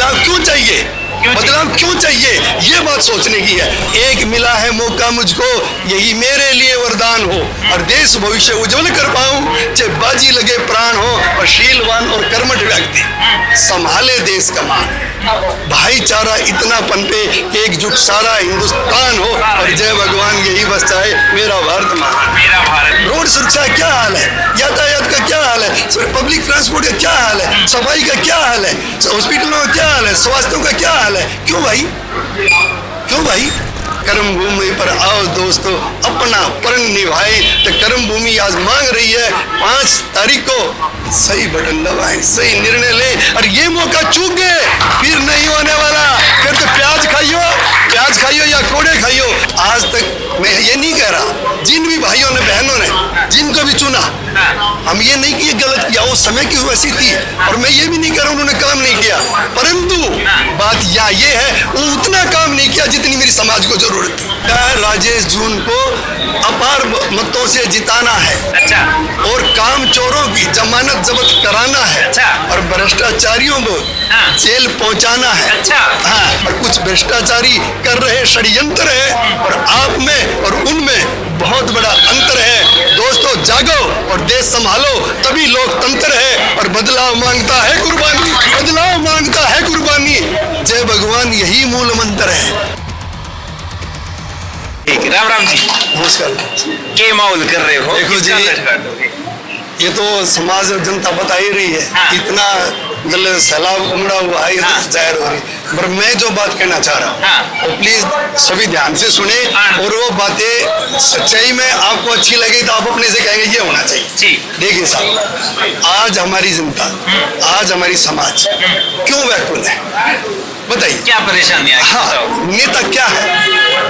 बदलाव क्यों चाहिए, बदलाव क्यों चाहिए, ये बात सोचने की है। एक मिला है मौका मुझको, यही मेरे लिए वरदान हो, और देश भविष्य उज्जवल कर पाऊं, चाहे बाजी लगे प्राण हो, और शीलवान और कर्मठ व्यक्ति संभाले देश का मान। भाईचारा इतना पनपे, एकजुट सारा हिंदुस्तान हो, और जय भगवान यही बस चाहे मेरा भारत महान। रोड सुरक्षा का क्या हाल है, यातायात का क्या हाल है, पब्लिक ट्रांसपोर्ट का क्या हाल है, सफाई का क्या हाल है, हॉस्पिटलों का क्या हाल है, स्वास्थ्य का क्या हाल है। क्यों भाई, क्यों भाई? कर्म भूमि पर आओ दोस्तों, अपना प्रण निभाए। तो कर्म भूमि आज मांग रही है 5 तारीख को सही बटन दबाएं, सही निर्णय लें, और ये मौका चूक गए फिर नहीं होने वाला। फिर तो प्याज खाइयो या कोड़े खाइयो। आज तक मैं ये नहीं कह रहा, जिन भी भाइयों ने बहनों ने जिनको भी चुना, हम ये नहीं कि गलत किया, उस समय की वैसी थी, और मैं ये भी नहीं कह रहा उन्होंने काम नहीं किया, परंतु बात ये है वो उतना काम नहीं किया जितनी मेरी समाज को जरूरत थी। राजेश जून को अपार मतों से जिताना है, और काम चोरों की जमानत जब्त कराना है, और भ्रष्टाचारियों को जेल पहुंचाना है। हाँ, और कुछ भ्रष्टाचारी कर रहे षड्यंत्र है, और आप में और उनमें बहुत बड़ा अंतर है। दोस्तों जागो और देश संभालो, तभी लोकतंत्र है, और बदलाव मांगता है कुर्बानी, बदलाव मांगता है कुर्बानी। जय भगवान यही मूल मंत्र है। राम राम जी, नमस्कार। क्या माहौल कर रहे हो? देखो जी, ये तो समाज और जनता बता ही रही है। हाँ। इतना मतलब सैलाब उमड़ा हुआ है, हाँ। जाहिर हो रही, पर मैं जो बात कहना चाह रहा हूँ, हाँ। तो प्लीज सभी ध्यान से सुने, हाँ। और वो बातें सच्चाई में आपको अच्छी लगी तो आप अपने से कहेंगे ये होना चाहिए। देखिए साहब, आज हमारी जनता, आज हमारी समाज क्यों व्याकुल है, बताइए क्या परेशानी है? हाँ, नेता क्या है,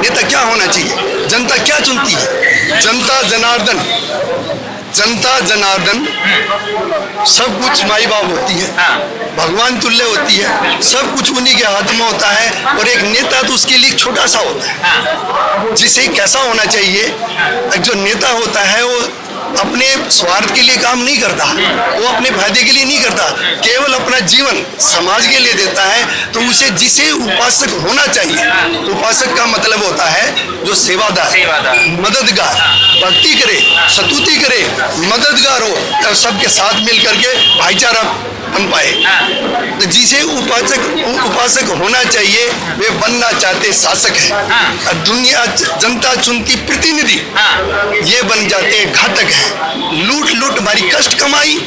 नेता क्या होना चाहिए, जनता क्या चुनती है? जनता जनार्दन, जनता जनार्दन सब कुछ माई बाप होती है, भगवान तुल्य होती है, सब कुछ उन्हीं के हाथ में होता है, और एक नेता तो उसके लिए छोटा सा होता है। जिसे कैसा होना चाहिए, जो नेता होता है वो अपने स्वार्थ के लिए काम नहीं करता, वो अपने फायदे के लिए नहीं करता, केवल अपना जीवन समाज के लिए देता है। तो उसे जिसे उपासक होना चाहिए, उपासक का मतलब होता है जो सेवादार, मददगार, भक्ति करे, स्तुति करे, मददगार हो, और सबके साथ मिल करके भाईचारा बन पाए। तो जिसे उपासक होना चाहिए वे बनना चाहते शासक है, और दुनिया जनता चुनती प्रतिनिधि ये बन जाते घातक है। लूट लूट मारी कष्ट कमाई।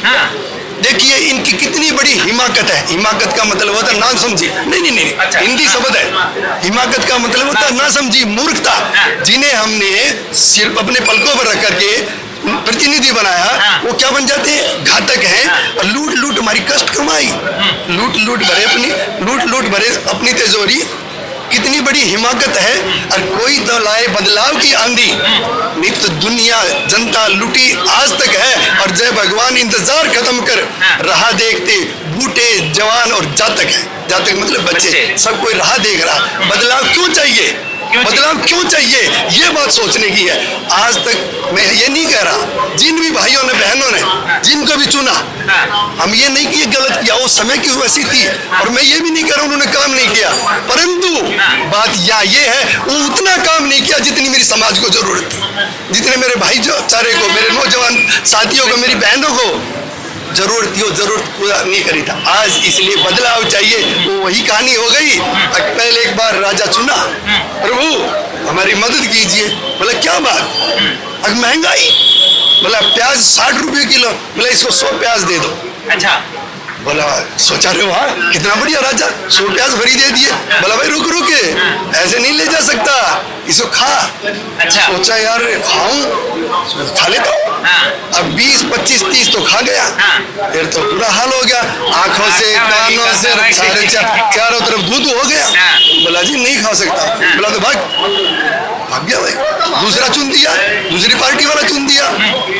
देखिए इनकी कितनी बड़ी हिमाकत है। हिमाकत का मतलब होता है ना समझी, नहीं, हिंदी शब्द है। हिमाकत का मतलब होता है ना समझी, मूर्खता। जिन्हें हमने सिर्फ अपने पलकों पर रख करके प्रतिनिधि बनाया, वो क्या बन जाते हैं? घातक हैं। लूट लूट हमारी कष्ट कमाई, लूट लूट भरे अपनी तिजोरी। कितनी बड़ी हिमाकत है। और कोई तो लाए बदलाव की आंधी, नहीं तो दुनिया जनता लूटी आज तक है। और जय भगवान इंतजार खत्म कर रहा देखते बूढ़े जवान और जातक है। जातक मतलब बच्चे, सब कोई राह देख रहा। बदलाव क्यों चाहिए, बदलाव क्यों चाहिए, ये बात सोचने की है। आज तक मैं ये नहीं कह रहा, जिन भी भाइयों ने बहनों ने जिनको भी चुना, हम ये नहीं कि गलत किया, उस समय की वैसी थी, और मैं ये भी नहीं कह रहा उन्होंने काम नहीं किया, परंतु बात ये है वो उतना काम नहीं किया जितनी मेरी समाज को जरूरत थी, जितने मेरे भाईचारे को, मेरे नौजवान साथियों को, मेरी बहनों को जरूरत थी, वो जरूरत पूरा नहीं करी था। आज इसलिए बदलाव चाहिए। वो वही कहानी हो गई। पहले एक बार राजा चुना, प्रभु हमारी मदद कीजिए। बोला क्या बात, अब महंगाई, बोला प्याज 60 रुपये किलो, बोला इसको 100 प्याज दे दो। अच्छा, बोला सोचा रहे वाह कितना बढ़िया राजा, 100 प्याज भरी दे दिए। बोला भाई रुक रुक, ऐसे नहीं ले जा सकता, इसको खा। अच्छा, सोचा यार खाऊं, खा लेता हूँ। अब 20, 25, 30 तो खा गया। फिर तो बुरा हाल हो गया, आंखों से, कानों से, सारे चारों तरफ दूध हो गया। बोला जी नहीं खा सकता। बोला तो भाग गया भाई, दूसरा चुन दिया, दूसरी पार्टी वाला चुन दिया।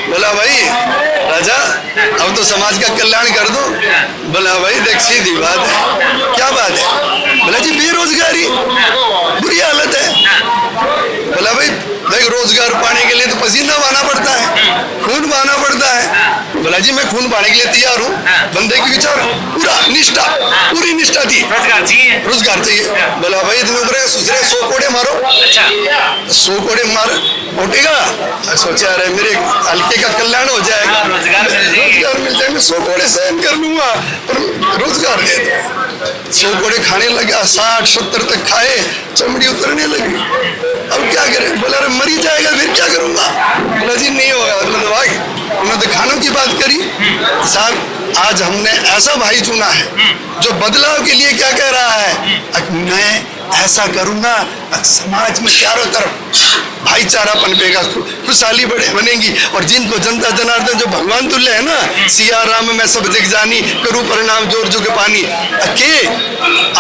बोला भाई राजा अब तो समाज का कल्याण कर दो। बोला भाई देख सीधी बात है, क्या बात है? बोला जी बेरोजगारी, बुरी हालत है। बोला भाई देख रोजगार पाने के लिए तो पसीना बहाना पड़ता है, खून बहाना पड़ता है। बोला बाजी मैं खून बहाने के लिए तैयार हूँ। बंदे की विचार पूरा निष्ठा, पूरी निष्ठा थी। रोजगार चाहिए। रोजगार चाहिए। बोला भाई इतने उम्र है, दूसरे 100 कोड़े मारो। अच्छा 100 कोड़े मार उठेगा। सोचा अरे मेरे हल्के का कल्याण हो जाएगा, रोजगार मिल जाएगा। रोजगार मिल जाएगा, 100 कोड़े सहन कर लूंगा पर रोजगार दे दो। 100 कोड़े खाने लगा, 60-70 तक खाए, चमड़ी उतरने लगी। अब क्या करें? बोला अरे मरी जाएगा फिर क्या करूंगा? बोला जी नहीं होगा। मतलब भाई उन्होंने तो खानों की बात करी। साहब आज हमने ऐसा भाई चुना है जो बदलाव के लिए क्या कह रहा है, मैं ऐसा करूंगा समाज में चारों तरफ भाईचारा पनपेगा, खुशहाली बनेगी। और जिनको जनता जनार्दन जो भगवान तुल्य है ना, सिया राम में सब जग जानी, करूं परिणाम जोर जुग पानी, के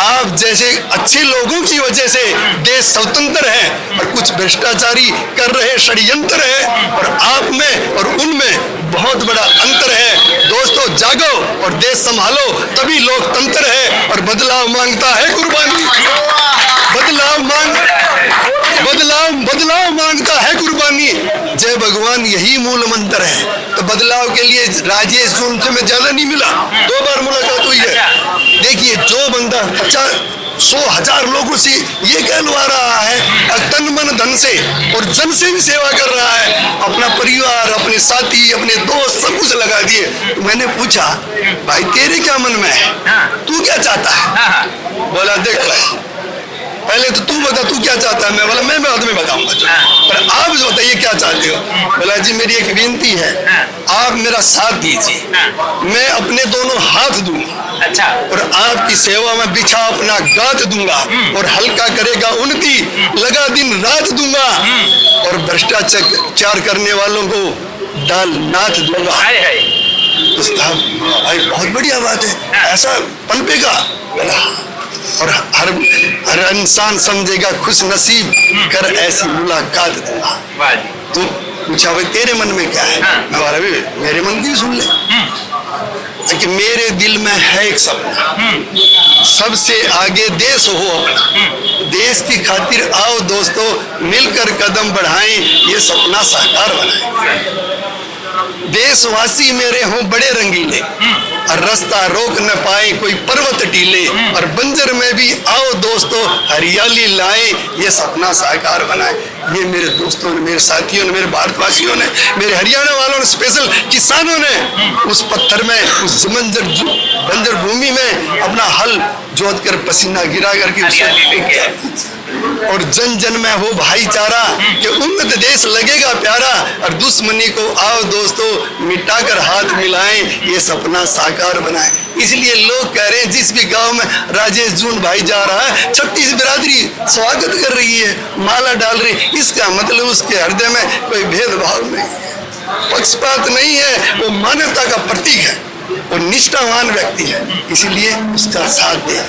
आप जैसे अच्छे लोगों की वजह से देश स्वतंत्र है और कुछ भ्रष्टाचारी कर रहे षड्यंत्र है और आप में और उनमें बहुत बड़ा अंतर है। दोस्तों जागो और देश संभालो, तभी लोकतंत्र है और बदलाव मांगता है कुर्बानी। बदलाव मांगता है कुर्बानी। जय भगवान यही मूल मंत्र है। तो बदलाव के लिए राजेश जून से मैं ज्यादा नहीं मिला, 2 बार मुलाकात हुई है। देखिए जो बंदा 50-100,000 लोगों से ये कहलवा रहा है तन मन धन से और जन से भी सेवा कर रहा है, अपना परिवार, अपने साथी, अपने दोस्त सब कुछ लगा दिए। तो मैंने पूछा भाई तेरे क्या मन में है, तू क्या चाहता है? बोला देख भाई पहले तो तू बता तू क्या चाहता है। मैं बोला मैं बाद में बताऊंगा, पर आप जो बताइए क्या चाहते हो। बोला जी मेरी एक विनती है, आप मेरा साथ दीजिए, मैं अपने दोनों हाथ दूंगा। अच्छा और आपकी सेवा में बिछा अपना गात दूंगा और हल्का करेगा उन्नति, लगा दिन रात दूंगा और भ्रष्टाचार करने वालों को दाल नाथ दूंगा। तो साहब भाई बहुत बढ़िया बात है, ऐसा पनपेगा। बोला और हर इंसान समझेगा खुश नसीब कर ऐसी मुलाकात दूंगा। तो पूछा भाई तेरे मन में क्या है? मैं बोला भाई मेरे मन की सुन ले कि मेरे दिल में है एक सपना, सबसे आगे देश हो अपना, देश की खातिर आओ दोस्तों मिलकर कदम बढ़ाएं, ये सपना साकार बनाएं। देशवासी मेरे हों बड़े रंगीले और रास्ता रोक न पाए कोई पर्वत टीले, और बंजर में भी आओ दोस्तों हरियाली लाए, ये सपना साकार बनाए। ये मेरे दोस्तों ने, मेरे साथियों ने, मेरे भारतवासियों ने, मेरे हरियाणा वालों ने, स्पेशल किसानों ने उस पत्थर में, उस बंजर भूमि में अपना हल जोत कर पसीना गिरा करके और जन जन में हो भाईचारा कि उन्नत देश लगेगा प्यारा, और दुश्मनी को आओ दोस्तों मिटाकर हाथ मिलाएं, ये सपना साकार बनाएं। इसलिए लोग कह रहे हैं जिस भी गांव में राजेश जून भाई जा रहा है 36 बिरादरी स्वागत कर रही है, माला डाल रही है, इसका मतलब उसके हृदय में कोई भेदभाव नहीं है, पक्षपात नहीं है, वो मानवता का प्रतीक है, वो निष्ठावान व्यक्ति है, इसीलिए उसका साथ दे।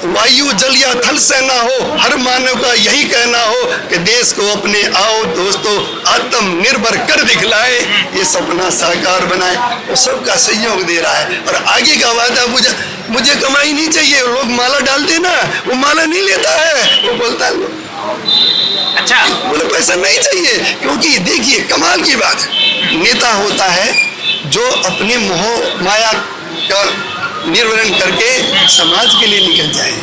वायु जल या थल से ना हो, हर मानव का यही कहना हो कि देश को अपने आओ दोस्तों आत्मनिर्भर कर दिखलाए, ये सपना साकार बनाए। वो सबका सहयोग दे रहा है और आगे का वादा मुझे कमाई नहीं चाहिए। लोग माला डालते ना, वो माला नहीं लेता है, वो बोलता है अच्छा बोले पैसा नहीं चाहिए, क्योंकि देखिए कमाल की बात है, नेता होता है जो अपने मोह माया का निर्वहन करके समाज के लिए निकल जाए,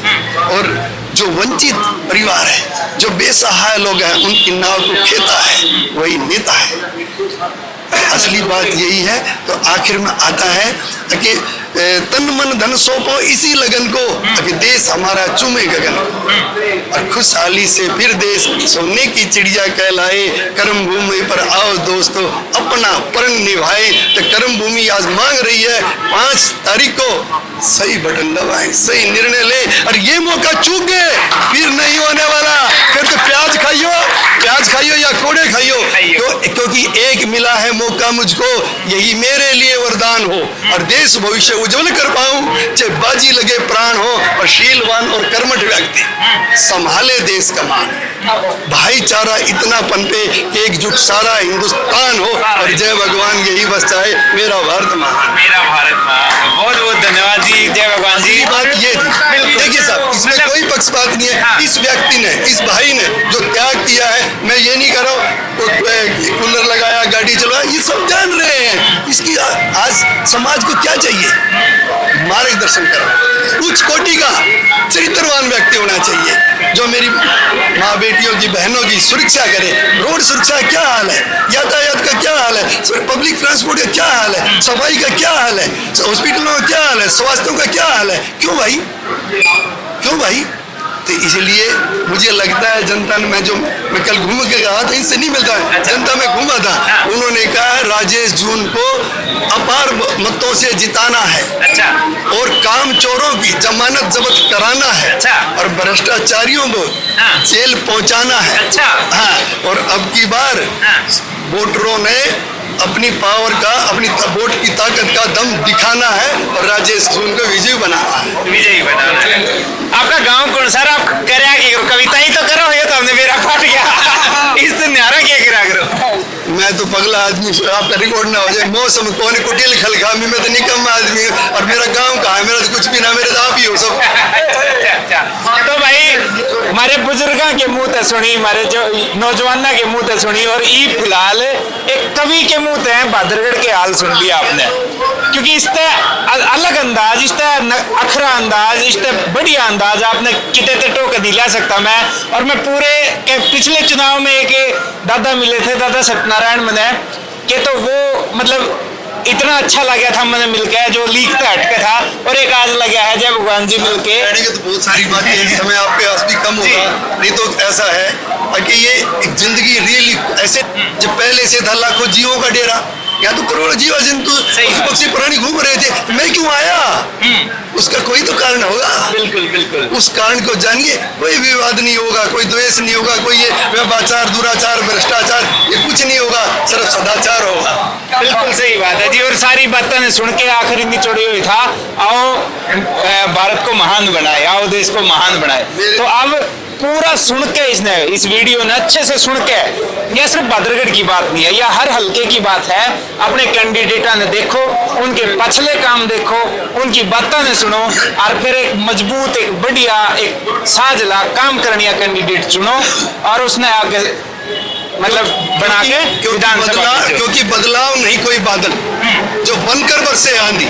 और जो वंचित परिवार है, जो बेसहाय लोग हैं, उनकी नाव को खेता है, वही नेता है। असली बात यही है। तो आखिर में आता है कि तन मन धन सौंपो इसी लगन को, कि देश हमारा चूमे गगन को, और खुशहाली से फिर देश सोने की चिड़िया कहलाए। कर्म भूमि पर आओ दोस्तों अपना प्रण निभाए। तो कर्म भूमि आज मांग रही है 5 तारीख को सही बटन दबाएं, सही निर्णय ले, और ये मौका चूक गए फिर नहीं होने वाला। फिर तो प्याज खाइयो या कोड़े खाइयो, क्योंकि एक मिला है मौका मुझको, यही मेरे लिए वरदान हो, और देश भविष्य उज्जवल कर पाऊं, चाहे बाजी लगे प्राण हो, और शीलवान और कर्मठ व्यक्ति संभाले देश का मान। भाईचारा इतना पनपे कि एकजुट सारा हिंदुस्तान हो, और जय भगवान यही बस चाहे मेरा भारत महान। बहुत बहुत धन्यवाद जी, जय भगवान जी। बात ये थी, देखिए साहब इसमें कोई पक्षपात नहीं है। हाँ। इस व्यक्ति ने, इस भाई ने जो त्याग किया है, मैं ये नहीं कर रहा हूँ कूलर लगाया, गाड़ी चलवाया, ये सब जान रहे हैं। इसकी आज समाज को क्या चाहिए? मार्गदर्शन करो। उच्च कोटि का चरित्रवान व्यक्ति होना चाहिए जो मेरी माँ बेटियों की, बहनों की सुरक्षा करे। रोड सुरक्षा का क्या हाल है, यातायात का क्या हाल है, पब्लिक ट्रांसपोर्ट का क्या हाल है, सफाई का क्या हाल है, हॉस्पिटलों का क्या हाल है, स्वास्थ्य का क्या हाल है? क्यों भाई, क्यों भाई? तो इसलिए मुझे लगता है जनता ने, मैं कल घूम के कहा था, इनसे नहीं मिलता है, जनता में घूमा था, उन्होंने कहा राजेश जून को अपार मतों से जिताना है। अच्छा। और काम चोरों की जमानत जब्त कराना है। अच्छा। और भ्रष्टाचारियों को हाँ। जेल पहुंचाना है। अच्छा। हाँ, और अब की बार हाँ। वोटरों ने अपनी पावर का, अपनी वोट की ताकत का दम दिखाना है और राजेश जून को विजयी बनाना है। विजयी बनाना है। आपका गांव कौन सा? आप करा के कविता ही तो करो, ये तो हमने मेरा फट गया। इस तो न्यारा क्या करा करो। मैं तो पगला आदमी, आपका रिकॉर्ड ना हो जाए। मौसम कौन कुटिल खलगामी, मैं तो निकम आदमी हूँ। और मेरा गांव कहाँ है? मेरा तो कुछ भी ना, मेरे तो आप ही हो सब। अच्छा। तो भाई हमारे बुजुर्गों के मुंह ते सुनी, हमारे जो नौजवानों के मुंह ते सुनी, और ई फिलहाल एक कवि के मुंह ते भादरगढ़ के हाल सुन लिया आपने। क्योंकि इससे अलग अंदाज, इससे अखरा अंदाज, इससे बढ़िया अंदाज आपने किते ते टोक दिला सकता मैं। और मैं पूरे के पिछले चुनाव में एक दादा मिले थे, दादा सत्यनारायण मने के, तो वो मतलब इतना अच्छा लगा था मैंने मिलकर, जो लीक पे हटके था, और एक आज लगा है जय भगवान जी मिलके। कहने के तो बहुत सारी बातें हैं, समय आपके पास भी कम होगा। नहीं तो ऐसा है कि ये एक जिंदगी रियली ऐसे, जब पहले से था लाखों जीवों का डेरा, या तो करोड़ों जीव जंतु पशु पक्षी प्राणी घूम रहे थे, मैं क्यों आया? उसका कोई तो कारण होगा। बिल्कुल बिल्कुल। उस कारण को जानिए, कोई विवाद नहीं होगा, कोई द्वेष नहीं होगा, कोई ये व्यभिचार, दुराचार, भ्रष्टाचार, ये कुछ नहीं होगा, सिर्फ सदाचार होगा। बिल्कुल सही बात है जी। और सारी बातें ने सुन के आखिरी निचोड़ी हुई था, आओ भारत को महान बनाए, आओ देश को महान बनाए। तो अब पूरा सुन के इसने, इस वीडियो ने अच्छे से सुन के, यह सिर्फ भादरगढ़ की बात नहीं है, यह हर हल्के की बात है। अपने कैंडिडेटा ने देखो, उनके पछले काम देखो, उनकी बातें ने सुनो, और फिर एक मजबूत, एक बढ़िया, एक साजला काम करने कैंडिडेट चुनो, और उसने आगे मतलब बना के विधानसभा। क्योंकि बदलाव नहीं कोई बादल, जो बनकर बरसे आंधी।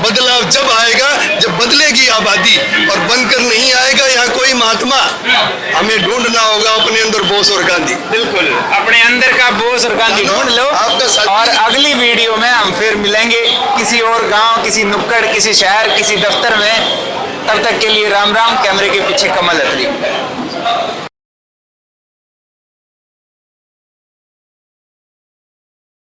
बदलाव जब आएगा जब बदलेगी आबादी, और बनकर नहीं आएगा यहाँ कोई महात्मा। हमें ढूंढना होगा अपने अंदर बोस और गांधी। बिल्कुल, अपने अंदर का बोस और गांधी ढूंढ लो। और अगली वीडियो में हम फिर मिलेंगे किसी और गांव, किसी नुक्कड़, किसी शहर, किसी दफ्तर में। तब तक के लिए राम राम। कैमरे के पीछे कमल अत्री।